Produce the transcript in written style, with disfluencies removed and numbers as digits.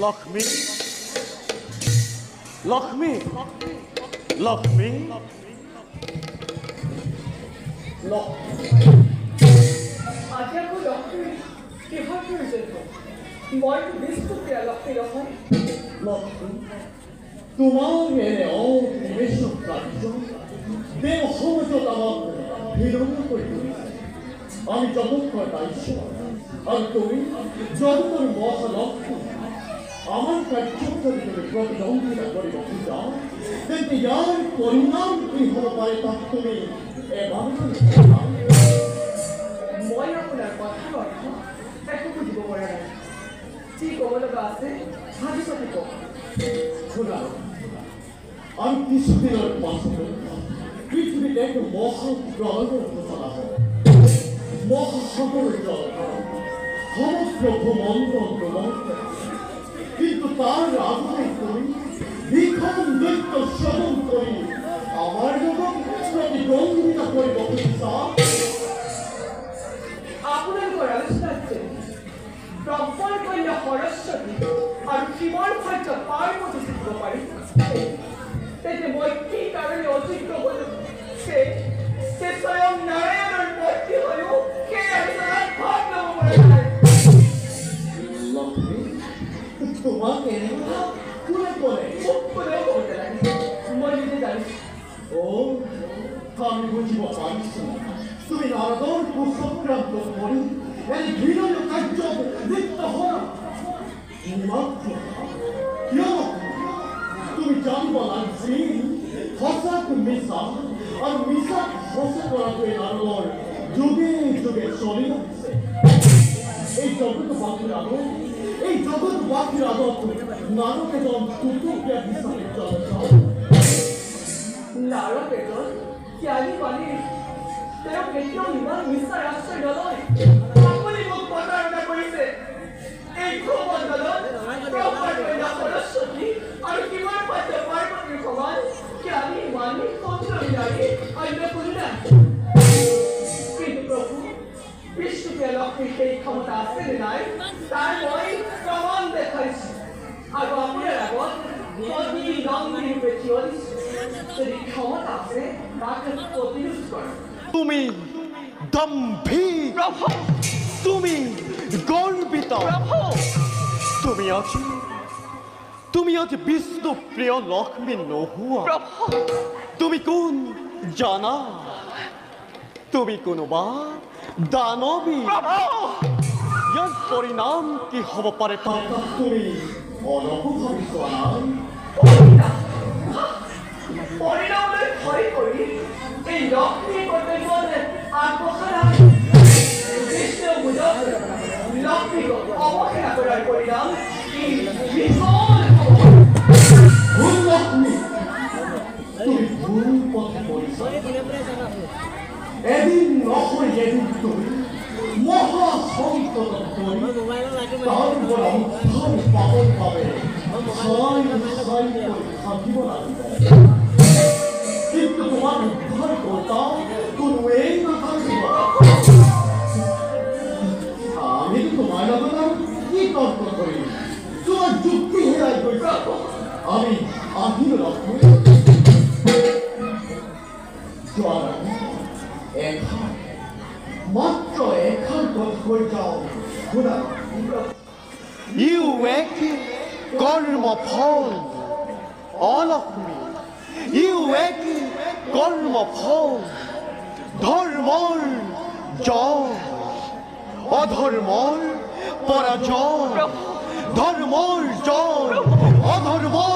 লক্ষ্মী লক্ষ্মী লক্ষ্মী আজি আকৌ লক্ষ্মী কিহৰ প্ৰয়োজন? মইতো বিষ্ণুপ্ৰিয়া লক্ষ্মী নহয়। লক্ষ্মী তোমাৰ এনে অনিমেষক কাৰ্য দেৱ সমাজত আমাক বিৰঙ কৰি তুলিছে। আমি জগতৰ দায়িত্ব আৰু তুমি জগতৰ মহালক্ষ্মী আমার কার্যক যদি তুমি প্রতিদ্বন্দ্বিতা করিব খোঁজা তেন্তে ইয়ার পরিণাম কি হব পারে তা তুমি এভাবে মই আপোনাৰ কথাৰ অৰ্থ একো বুজিব পৰা নাই। যি ক'ব লগা আছে ভাবি পাতি কওক। শোনা আমি কিছুদিনের পাছতে পৃথিবীতে এক মহাপ্রলয়ের ঘোষণা হবে। মহাসাগরের জল সমগ্র ভূমণ্ডল প্রবাহিত কিন্তু তার আগুনে করি ভীষণ দৈত্য শ্রবণ করি আমার যখন প্রতিদ্বন্দ্বিতা করিব খুঁজা আপোনালোকৰ আলোচনাত ব্ৰহ্মৰ কন্যা সৰস্বতী আৰু শিৱৰ ভাৰ্য পাৰ্বতী থাকিব পাৰি তেন্তে মই কি কাৰণে অযোগ্য হলো সে স্বয়ং নাৰায়ণৰ পত্নী হৈও সেই আলোচনাত ভাগ ল'ব পৰা নাই। তোমাকে কোনে বলে কোনেও ক'ব নালাগে, মই নিজে জানিছো। ও আমি বুঝিব পারিছি তুমি নারদর কুসংক্রান্ত করি এই ঘৃণীয় কার্য লিপ্ত হও মাত্র তুমি জানব লাগছি হসাক মিশা আর মিশা হসা করাতে নারদর যুগে যুগে চলে যাচ্ছে এই জগৎ বাকির আদর এই জগৎ বাকির আদর নারদ এবং তুতুকিয়া হিসাবে চলে যায় নারদ এজন জ্ঞানী বাণী তেওঁ কেতিয়াও ইমান মিছাৰ আশ্ৰয় নলয়। আপুনি মোক প্ৰতাৰণা কৰিছে। এই ভূমণ্ডলত ব্ৰহ্মৰ কন্যা সৰস্বতী আৰু শিৱৰ ভাৰ্য পাৰ্বতীৰ সমান জ্ঞানী মানী সুন্দৰী নাৰী অন্য কোনো নাই। কিন্তু প্ৰভু বিষ্ণুপ্ৰিয়া লক্ষ্মীৰ সেই ক্ষমতা আছে নে নাই তাৰ মই প্ৰমাণ দেখাইছো আৰু আপোনাৰ আগত নদী নন্দী ৰূপে থিয় দিছো। যদি ক্ষমতা আছে তাকে প্ৰতিৰোধ কৰা। তুমি দম্ভী প্ৰভু তুমি গর্বিত প্ৰভু তুমি আজ বিষ্ণুপ্রিয় লক্ষ্মী নোহোৱা প্ৰভু তুমি কোন জানা তুমি কোনোবা দানবী ইয়াৰ পৰিণাম কি হ'ব পাৰে তাৰ তুমি অলপভাবে চোৱাই পৰিণামলৈ ভয় কৰি এই লক্ষ্মীৰ কৰ্তব্যত আগবঢ়া বিষ্ণু বুজক লক্ষ্মীক অৱহেলা কৰাৰ পৰিণাম ই বিফল হ'ব। ভুল লক্ষ্মী তুমি ভুল পথে পৰিছা এদিন নহয় এদিন তুমি মহাসংকটত পৰি তাৰ পৰা উদ্ধাৰ পাবৰ বাবে থাকিব লাগিব কিন্তু তোমার উদ্ধার কর্তা কোনোৱেই নাথাকিব। আমি তোমার লগত কি তর্ক করি তোমার যুক্তি হেরাই গৈছে আমি আহিল লক্ষ্মী মাত্র এখান কথা কৈ যাও শুনা ইউ এক কর্মফল অলক্ষ্মী ইউ এক কর্মফল ধর্মর জয় অধর্মর পরাজয় ধর্মর জয় অধর্মর